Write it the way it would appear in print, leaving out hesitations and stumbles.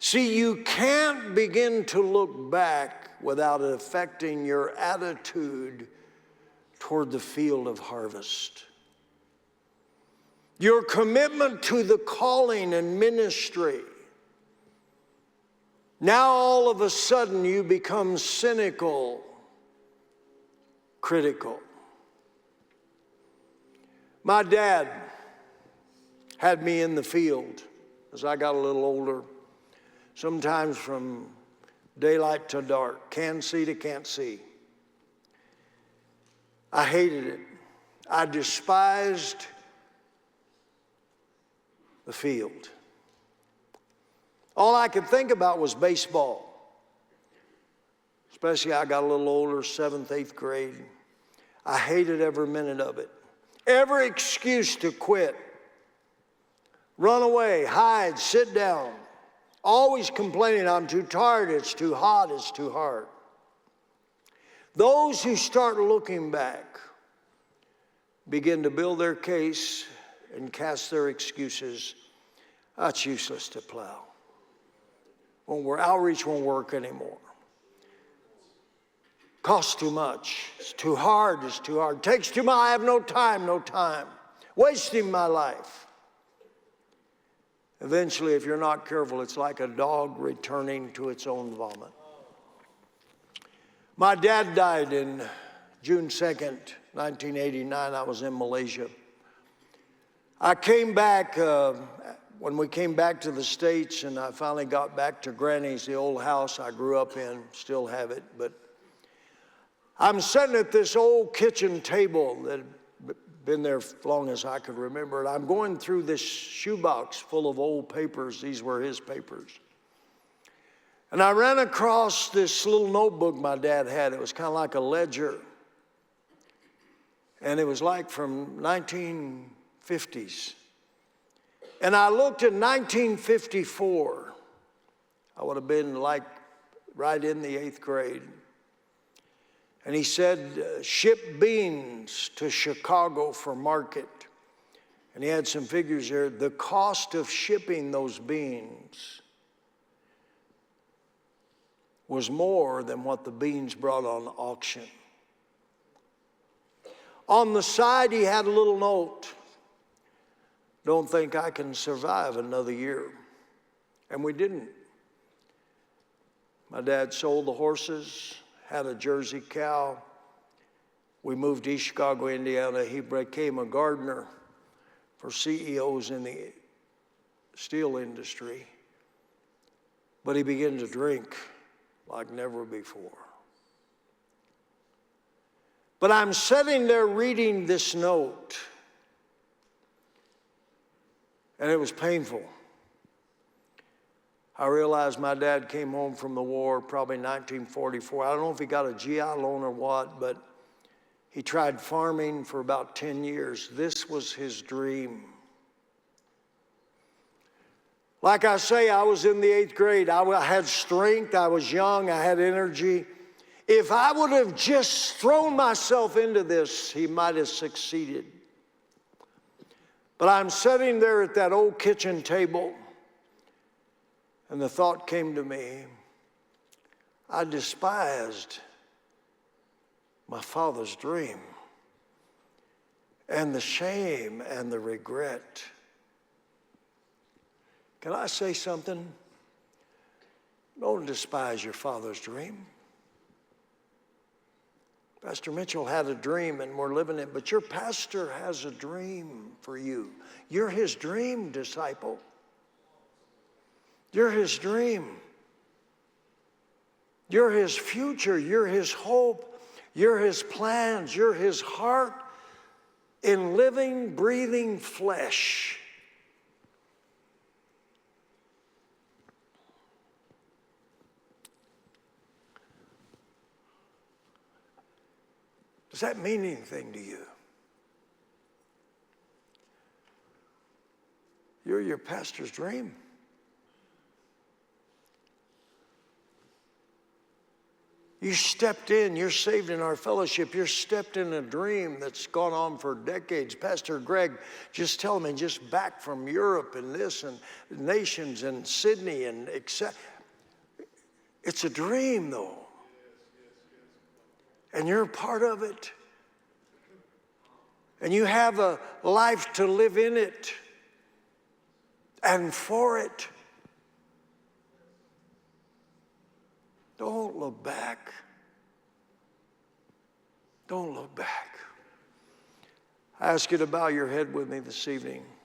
See, you can't begin to look back without it affecting your attitude toward the field of harvest. Your commitment to the calling and ministry. Now all of a sudden you become cynical, critical. My dad had me in the field as I got a little older, sometimes from daylight to dark, can see to can't see. I hated it. I despised the field. All I could think about was baseball. Especially I got a little older, 7th, 8th grade. I hated every minute of it. Every excuse to quit. Run away, hide, sit down. Always complaining, I'm too tired, it's too hot, it's too hard. Those who start looking back begin to build their case and cast their excuses. It's useless to plow. Outreach won't work anymore. Costs too much. It's too hard. It's too hard. Takes too much. I have no time, no time. Wasting my life. Eventually, if you're not careful, it's like a dog returning to its own vomit. My dad died in June 2nd, 1989. I was in Malaysia. I came back, when we came back to the States, and I finally got back to Granny's, the old house I grew up in, still have it, but I'm sitting at this old kitchen table that had been there as long as I could remember, and I'm going through this shoebox full of old papers. These were his papers. And I ran across this little notebook my dad had. It was kind of like a ledger. And it was like from 1950s. And I looked at 1954. I would have been like right in the 8th grade. And he said, ship beans to Chicago for market. And he had some figures there. The cost of shipping those beans was more than what the beans brought on auction. On the side, he had a little note. Don't think I can survive another year. And we didn't. My dad sold the horses, had a Jersey cow. We moved to East Chicago, Indiana. He became a gardener for CEOs in the steel industry. But he began to drink like never before. But I'm sitting there reading this note, and it was painful. I realized my dad came home from the war, probably 1944. I don't know if he got a GI loan or what, but he tried farming for about 10 years. This was his dream. Like I say, I was in the 8th grade. I had strength, I was young, I had energy. If I would have just thrown myself into this, he might have succeeded. But I'm sitting there at that old kitchen table, and the thought came to me, I despised my father's dream, and the shame and the regret. Can I say something? Don't despise your father's dream. Pastor Mitchell had a dream and we're living it, but your pastor has a dream for you. You're his dream, disciple. You're his dream. You're his future. You're his hope. You're his plans. You're his heart in living, breathing flesh. Does that mean anything to you? You're your pastor's dream. You stepped in, you're saved in our fellowship. You're stepped in a dream that's gone on for decades. Pastor Greg just telling me, just back from Europe and this and nations and Sydney and etc. It's a dream though. And you're a part of it. And you have a life to live in it and for it. Don't look back. Don't look back. I ask you to bow your head with me this evening.